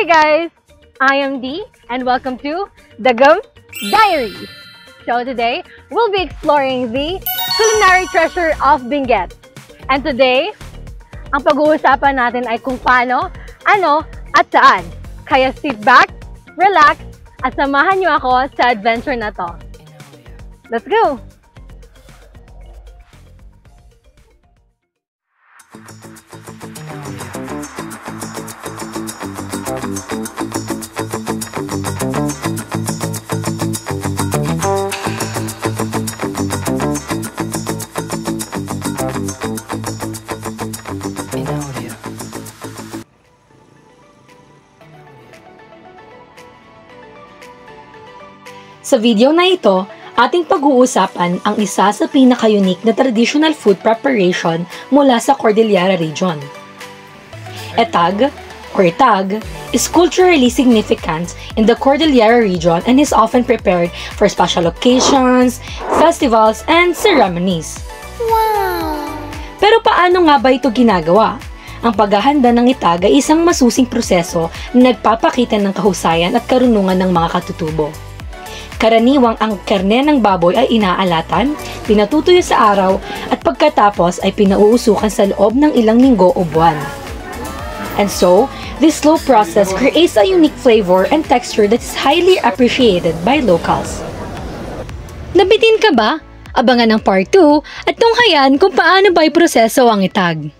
guys, I am Dee and welcome to The Gum Diaries. So today, we'll be exploring the culinary treasure of Benguet. And today, ang pag-uusapan natin ay kung paano, ano, at saan. Kaya sit back, relax, at samahan niyo ako sa adventure na to. Let's go! Sa video na ito, ating pag-uusapan ang isa sa pinaka-unique na traditional food preparation mula sa Cordillera region. Etag, or itag, is culturally significant in the Cordillera region and is often prepared for special occasions, festivals, and ceremonies. Wow! Pero paano nga ba ito ginagawa? Ang paghahanda ng itag ay isang masusing proseso na nagpapakita ng kahusayan at karunungan ng mga katutubo. Karaniwang ang karne ng baboy ay inaalatan, pinatutuyo sa araw, at pagkatapos ay pinauusukan sa loob ng ilang linggo o buwan. And so, this slow process creates a unique flavor and texture that is highly appreciated by locals. Nabitin ka ba? Abangan ang part 2 at tunghayan kung paano ba iproseso ang itag.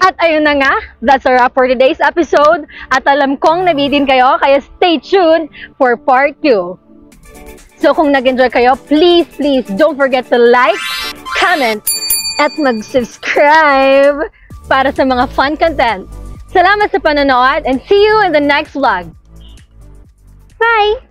At ayun na nga, that's a wrap for today's episode. At alam kong nabitin kayo, kaya stay tuned for part 2. So kung nag-enjoy kayo, please don't forget to like, comment, at mag-subscribe para sa mga fun content. Salamat sa panonood and see you in the next vlog. Bye!